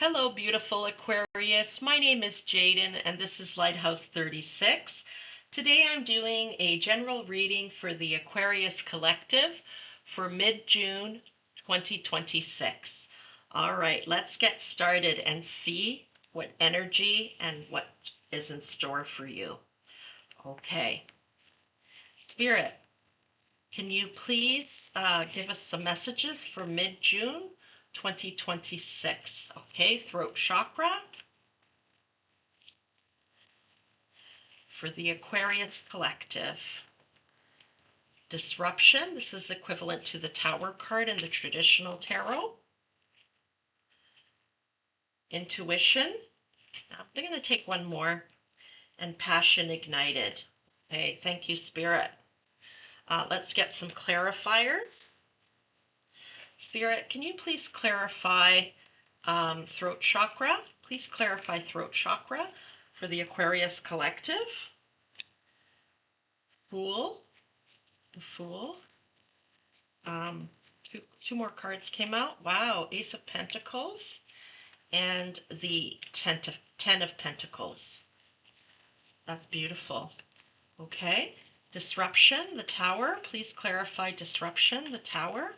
Hello, beautiful Aquarius. My name is Jaden, and this is Lighthouse 36. Today I'm doing a general reading for the Aquarius Collective for mid-June 2026. All right, let's get started and see what energy and what is in store for you. Okay. Spirit, can you please give us some messages for mid-June 2026? Okay, throat chakra. For the Aquarius Collective. Disruption, this is equivalent to the Tower card in the traditional tarot. Intuition, I'm going to take one more. And passion ignited. Okay, thank you, Spirit. Let's get some clarifiers. Spirit, can you please clarify throat chakra? Please clarify throat chakra for the Aquarius Collective. Fool, the Fool. Two more cards came out. Wow, Ace of Pentacles and the Ten of Pentacles. That's beautiful. Okay, disruption, the Tower. Please clarify disruption, the Tower.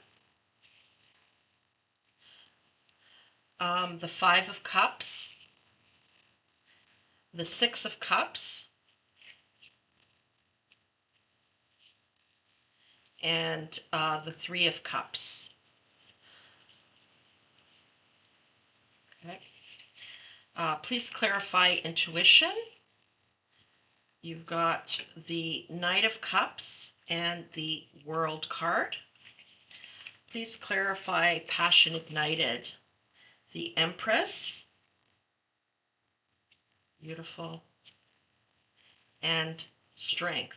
The Five of Cups, the Six of Cups, and the Three of Cups. Okay. Please clarify intuition. You've got the Knight of Cups and the World card. Please clarify passion ignited. The Empress. Beautiful. And strength.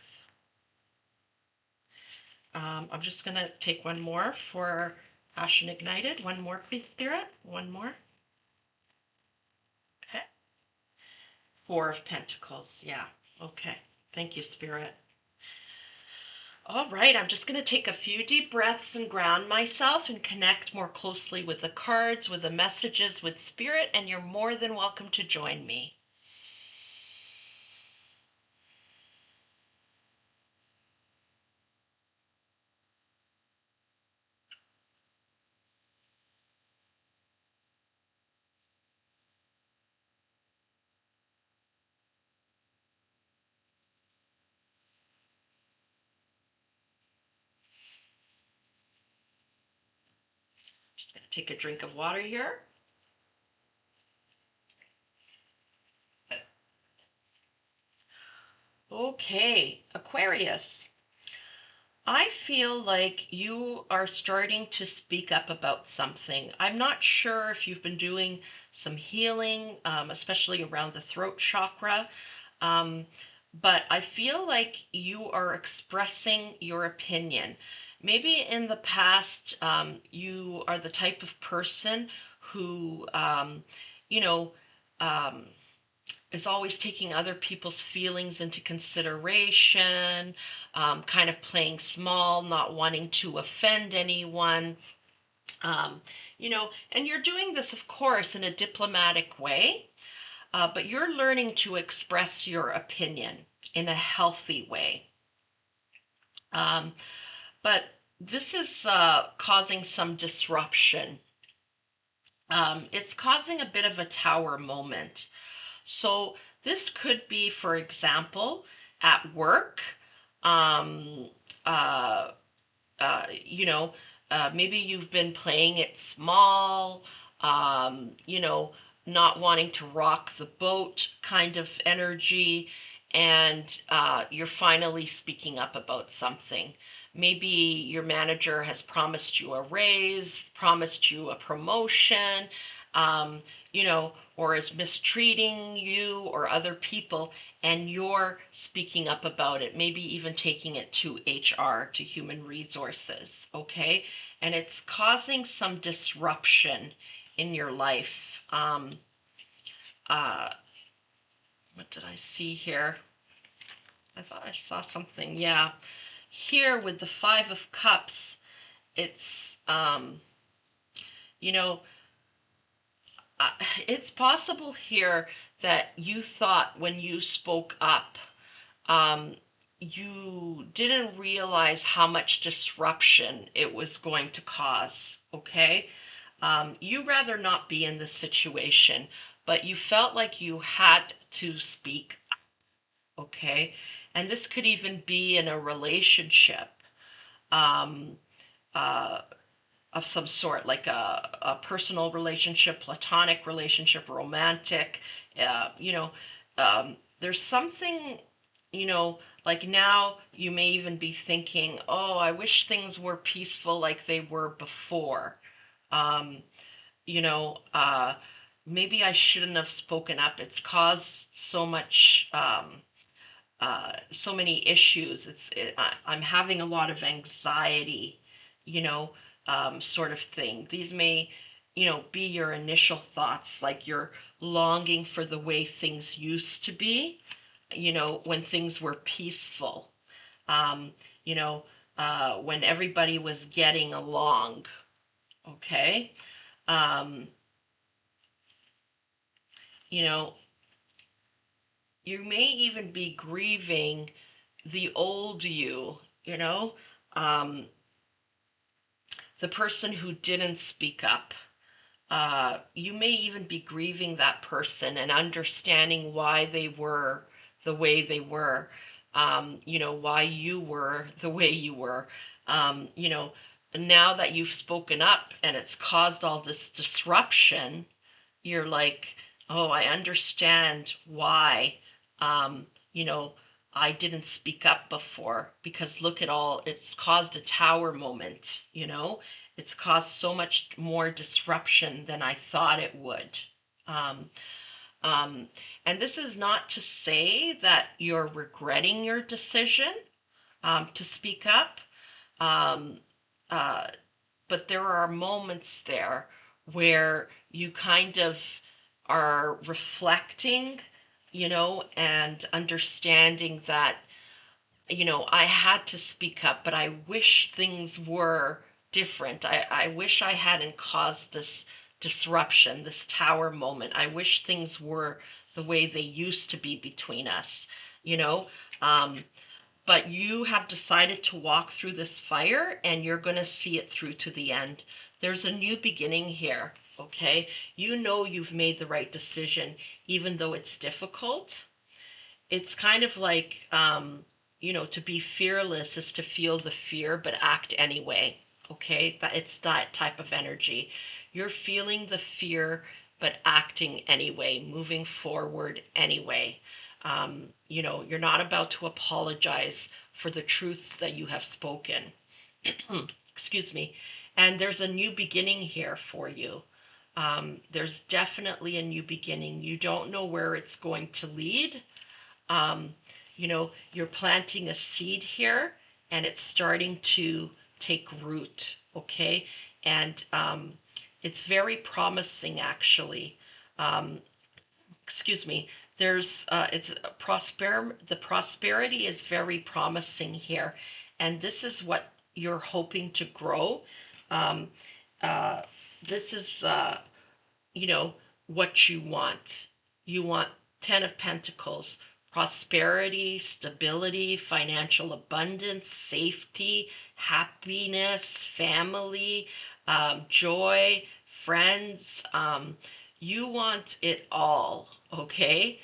I'm just going to take one more for passion ignited. One more, please, Spirit. One more. Okay. Four of Pentacles. Yeah. Okay. Thank you, Spirit. All right. I'm just going to take a few deep breaths and ground myself and connect more closely with the cards, with the messages, with Spirit, and you're more than welcome to join me. Just going to take a drink of water here. Okay, Aquarius. I feel like you are starting to speak up about something. I'm not sure if you've been doing some healing, especially around the throat chakra, but I feel like you are expressing your opinion. Maybe in the past, you are the type of person who, you know, is always taking other people's feelings into consideration, kind of playing small, not wanting to offend anyone. And you're doing this, of course, in a diplomatic way, but you're learning to express your opinion in a healthy way. But this is causing some disruption. It's causing a bit of a tower moment. So this could be, for example, at work, maybe you've been playing it small, not wanting to rock the boat kind of energy, and you're finally speaking up about something. Maybe your manager has promised you a raise, promised you a promotion, or is mistreating you or other people, and you're speaking up about it, maybe even taking it to HR, to human resources, okay? And it's causing some disruption in your life. What did I see here? I thought I saw something, yeah. Here with the Five of Cups, it's, it's possible here that you thought when you spoke up, um, you didn't realize how much disruption it was going to cause, okay? You rather not be in this situation, but you felt like you had to speak, okay? And this could even be in a relationship um, uh, of some sort, like a personal relationship, platonic relationship, romantic, you know, there's something, you know, like now you may even be thinking, oh, I wish things were peaceful like they were before. Um, you know, maybe I shouldn't have spoken up. It's caused so much, so many issues. I'm having a lot of anxiety, you know, sort of thing. These may, you know, be your initial thoughts, like you're longing for the way things used to be, you know, when things were peaceful, um, you know, when everybody was getting along, okay? Um, you know, you may even be grieving the old you know, um, the person who didn't speak up. You may even be grieving that person and understanding why they were the way they were, you know, why you were the way you were. You know, now that you've spoken up and it's caused all this disruption, you're like, oh, I understand why, you know, I didn't speak up before because look at all, it's caused a tower moment, you know, it's caused so much more disruption than I thought it would. Um, um, and this is not to say that you're regretting your decision to speak up. Um, uh, but there are moments there where you kind of are reflecting, you know, and understanding that, you know, I had to speak up, but I wish things were different. I wish I hadn't caused this disruption, this tower moment. I wish things were the way they used to be between us, you know. Um, but you have decided to walk through this fire and you're going to see it through to the end. There's a new beginning here, okay? You know you've made the right decision, even though it's difficult. It's kind of like, you know, to be fearless is to feel the fear but act anyway, okay? It's that type of energy. You're feeling the fear but acting anyway, moving forward anyway. You know, you're not about to apologize for the truths that you have spoken. Excuse me. And there's a new beginning here for you. There's definitely a new beginning. You don't know where it's going to lead. Um, you know, you're planting a seed here and it's starting to take root, okay? And it's very promising, actually. Um, excuse me. The prosperity is very promising here. And this is what you're hoping to grow. Um, uh, this is, you know, what you want. You want 10 of Pentacles, prosperity, stability, financial abundance, safety, happiness, family, joy, friends. You want it all, okay?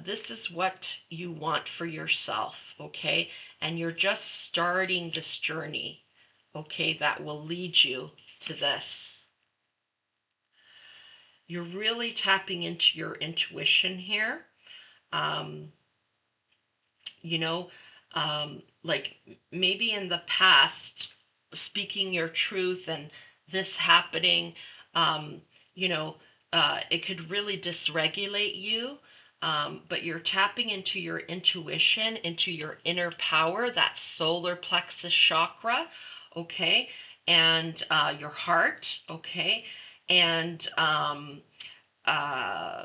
This is what you want for yourself, okay? And you're just starting this journey, okay, that will lead you to this. You're really tapping into your intuition here. Um, you know, like maybe in the past, speaking your truth and this happening, um, you know, it could really dysregulate you. But you're tapping into your intuition, into your inner power, that solar plexus chakra, okay, and your heart, okay, and uh,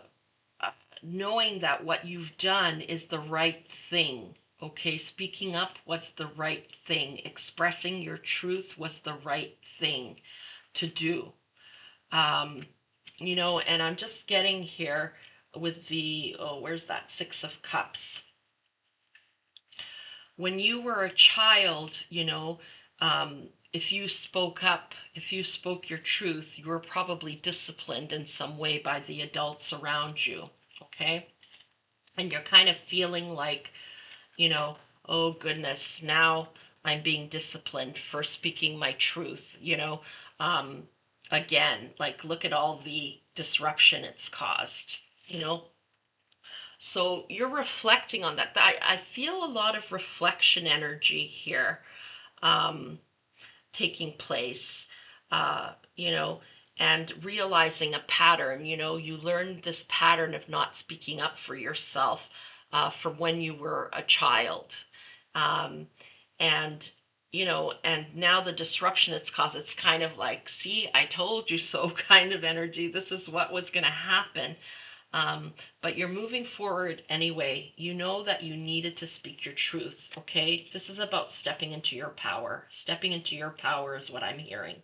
knowing that what you've done is the right thing. Okay, speaking up was the right thing. Expressing your truth was the right thing to do. Um, and I'm just getting here with the, oh, where's that Six of Cups? When you were a child, if you spoke up, if you spoke your truth, you were probably disciplined in some way by the adults around you, okay? And you're kind of feeling like, oh goodness, now I'm being disciplined for speaking my truth, um, again, like look at all the disruption it's caused, you know. So you're reflecting on that. I feel a lot of reflection energy here um, taking place, uh, you know, and realizing a pattern. You learned this pattern of not speaking up for yourself from when you were a child. Um, and, and now the disruption it's caused, it's kind of like, see, I told you so kind of energy. This is what was going to happen. But you're moving forward anyway. You know that you needed to speak your truth, okay? This is about stepping into your power. Stepping into your power is what I'm hearing,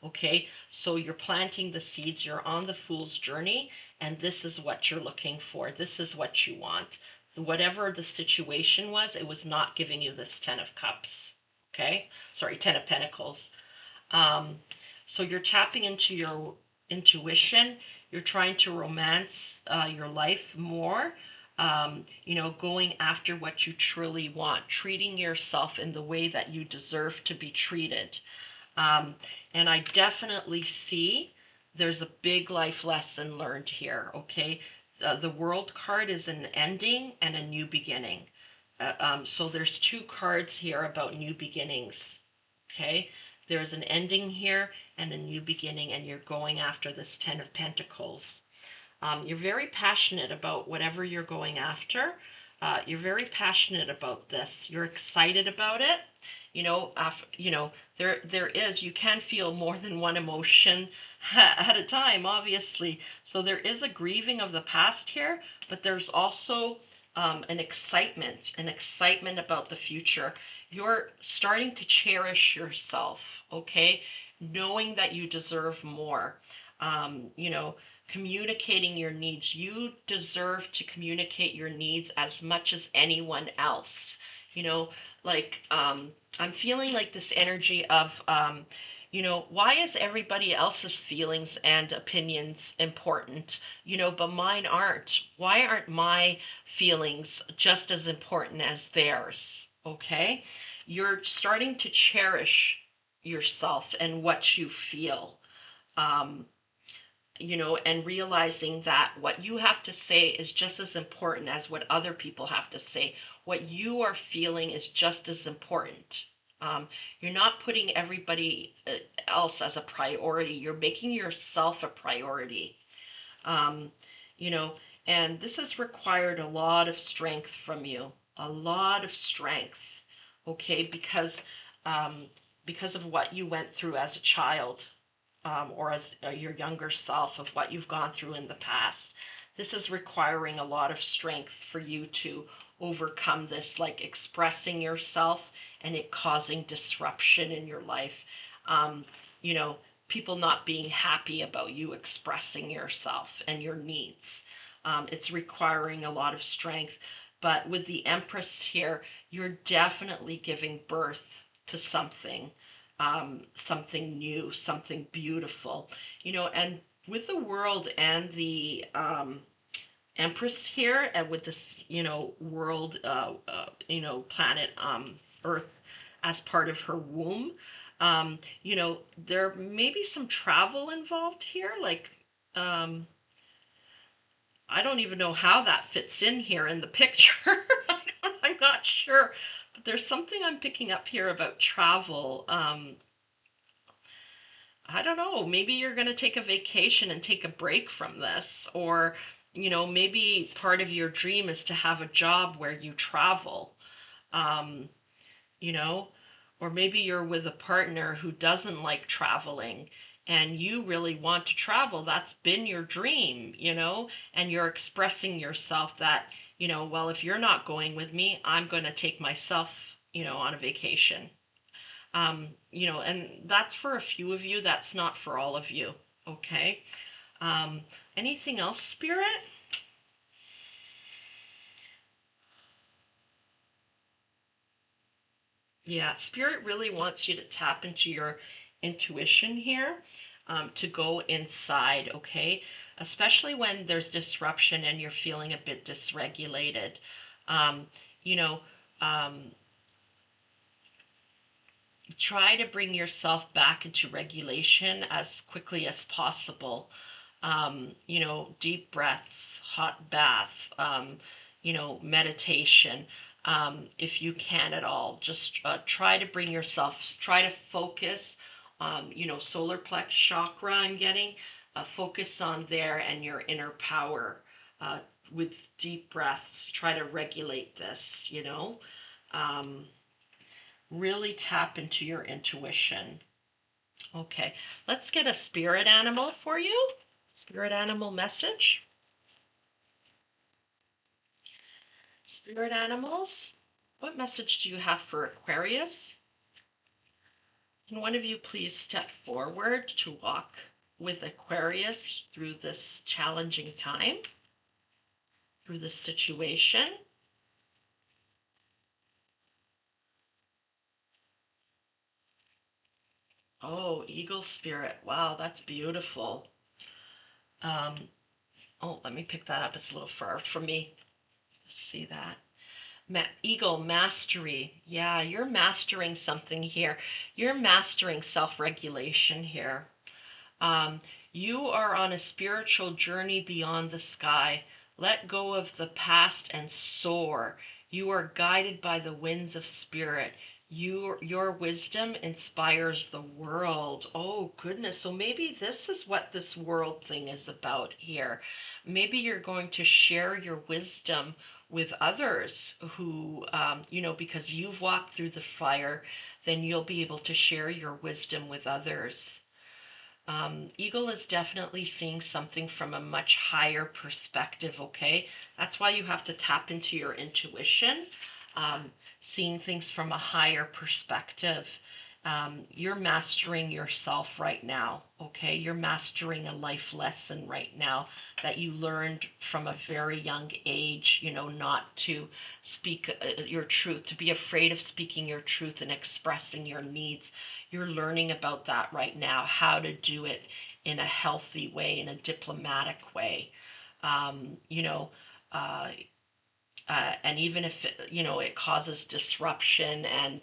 okay? So you're planting the seeds. You're on the fool's journey, and this is what you're looking for. This is what you want. Whatever the situation was, it was not giving you this Ten of Cups, okay? Sorry, Ten of Pentacles. Um, so you're tapping into your intuition. You're trying to romance your life more. Going after what you truly want, treating yourself in the way that you deserve to be treated. And I definitely see there's a big life lesson learned here, okay? The World card is an ending and a new beginning. So there's two cards here about new beginnings, okay? There's an ending here and a new beginning, and you're going after this Ten of Pentacles. You're very passionate about whatever you're going after. You're very passionate about this. You're excited about it. You can feel more than one emotion at a time, obviously. So there is a grieving of the past here, but there's also an excitement about the future. You're starting to cherish yourself, okay? Knowing that you deserve more. Communicating your needs. You deserve to communicate your needs as much as anyone else. I'm feeling like this energy of, why is everybody else's feelings and opinions important, but mine aren't? Why aren't my feelings just as important as theirs? Okay? You're starting to cherish yourself and what you feel. And realizing that what you have to say is just as important as what other people have to say. What you are feeling is just as important. You're not putting everybody else as a priority. You're making yourself a priority. Um, you know, and this has required a lot of strength from you, a lot of strength, okay, because of what you went through as a child, or as your younger self, of what you've gone through in the past. This is requiring a lot of strength for you to overcome this, like expressing yourself and it causing disruption in your life. Um, you know, People not being happy about you expressing yourself and your needs. It's requiring a lot of strength. But with the Empress here, you're definitely giving birth to something new, something beautiful, and with the World and the Empress here, and with this, world, planet, Earth, as part of her womb, there may be some travel involved here, like, I don't even know how that fits in here in the picture. I'm not sure, but there's something I'm picking up here about travel. I don't know, maybe you're going to take a vacation and take a break from this, or, maybe part of your dream is to have a job where you travel, um, you know, or maybe you're with a partner who doesn't like traveling and you really want to travel. That's been your dream, and you're expressing yourself that, well, if you're not going with me, I'm going to take myself, on a vacation. And that's for a few of you, that's not for all of you, okay? Anything else, Spirit? Yeah, Spirit really wants you to tap into your intuition here, to go inside, okay? Especially when there's disruption and you're feeling a bit dysregulated. Um, you know, um, Try to bring yourself back into regulation as quickly as possible. Deep breaths, hot bath, meditation, if you can at all. Just try to bring yourself, try to focus, solar plex chakra I'm getting, focus on there and your inner power uh, with deep breaths. Try to regulate this. Um, Really tap into your intuition. Okay, let's get a spirit animal for you. Spirit animal message. Spirit animals, what message do you have for Aquarius? Can one of you please step forward to walk with Aquarius through this challenging time, through this situation? Oh, eagle spirit. Wow, that's beautiful. Um, Let me pick that up. It's a little far from me. See that? Eagle mastery. Yeah, you're mastering something here. You're mastering self-regulation here. Um, you are on a spiritual journey beyond the sky. Let go of the past and soar. You are guided by the winds of spirit. Your wisdom inspires the world. Oh, goodness. So maybe this is what this world thing is about here. Maybe you're going to share your wisdom with others who, because you've walked through the fire, then you'll be able to share your wisdom with others. Eagle is definitely seeing something from a much higher perspective, okay? That's why you have to tap into your intuition, seeing things from a higher perspective. You're mastering yourself right now, okay? You're mastering a life lesson right now that you learned from a very young age, not to speak your truth, to be afraid of speaking your truth and expressing your needs. You're learning about that right now, how to do it in a healthy way, in a diplomatic way. Um, you know, uh, and even if it causes disruption and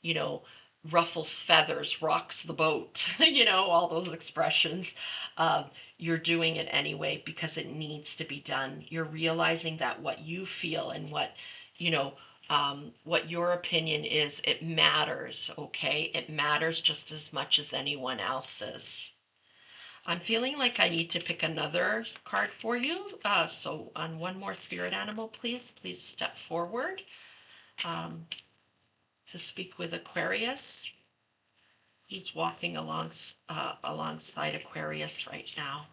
you know ruffles feathers, rocks the boat, all those expressions, uh, you're doing it anyway because it needs to be done. You're realizing that what you feel and you know what your opinion is, it matters. Okay, it matters just as much as anyone else's. I'm feeling like I need to pick another card for you. So on one more spirit animal, please step forward um, to speak with Aquarius, who's walking alongside Aquarius right now.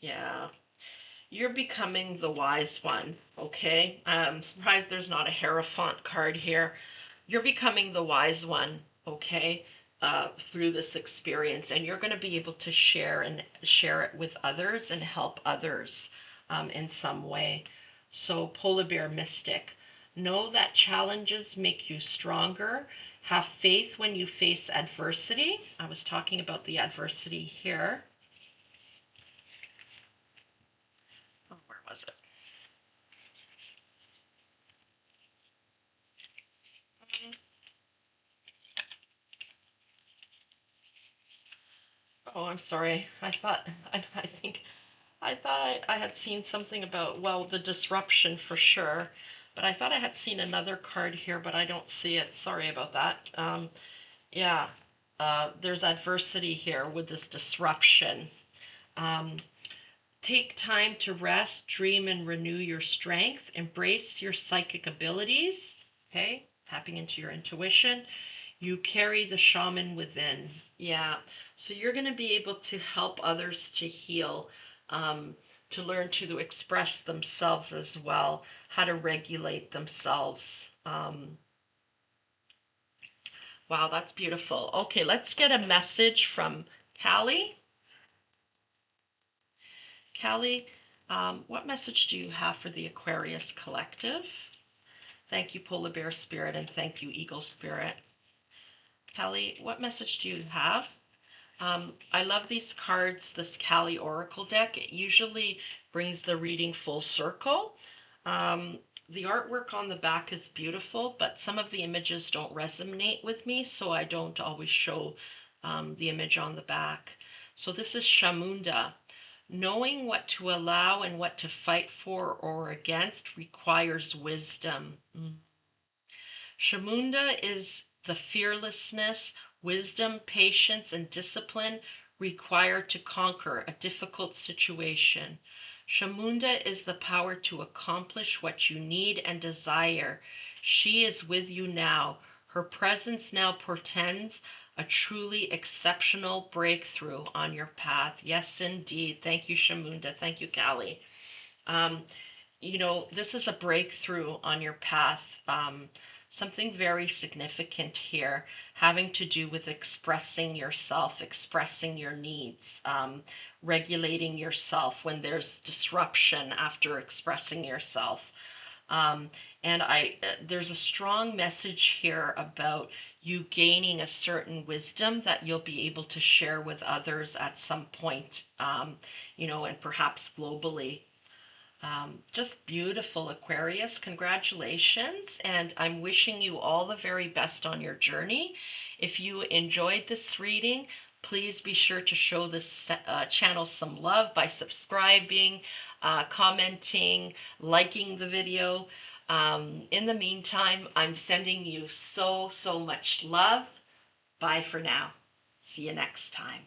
Yeah, you're becoming the wise one, okay? I'm surprised there's not a Hierophant card here. You're becoming the wise one, okay? Through this experience, and you're going to be able to share it with others and help others in some way. So, Polar Bear Mystic, know that challenges make you stronger. Have faith when you face adversity. I was talking about the adversity here. Oh, where was it? Oh, I'm sorry. I think I thought I had seen something about, well, the disruption for sure, but I thought I had seen another card here, but I don't see it. Sorry about that. Yeah, there's adversity here with this disruption. Um, Take time to rest, dream, and renew your strength. Embrace your psychic abilities. Okay, tapping into your intuition. You carry the shaman within. Yeah. So you're going to be able to help others to heal. Um, to learn to express themselves as well, how to regulate themselves. Wow, that's beautiful. Okay, let's get a message from Callie. Callie, what message do you have for the Aquarius collective? Thank you, Polar Bear Spirit, and thank you, Eagle Spirit. Callie, what message do you have? I love these cards, this Callie Oracle deck. It usually brings the reading full circle. The artwork on the back is beautiful, but some of the images don't resonate with me, so I don't always show the image on the back. So this is Shamunda. Knowing what to allow and what to fight for or against requires wisdom. Shamunda is the fearlessness, wisdom, patience, and discipline required to conquer a difficult situation. Shamunda is the power to accomplish what you need and desire. She is with you now. Her presence now portends a truly exceptional breakthrough on your path. Yes, indeed. Thank you, Shamunda. Thank you, Callie. This is a breakthrough on your path. Something very significant here, having to do with expressing yourself, expressing your needs, regulating yourself when there's disruption after expressing yourself. And there's a strong message here about you gaining a certain wisdom that you'll be able to share with others at some point, and perhaps globally. Just beautiful, Aquarius. Congratulations. And I'm wishing you all the very best on your journey. If you enjoyed this reading, please be sure to show this channel some love by subscribing, commenting, liking the video. In the meantime, I'm sending you so much love. Bye for now. See you next time.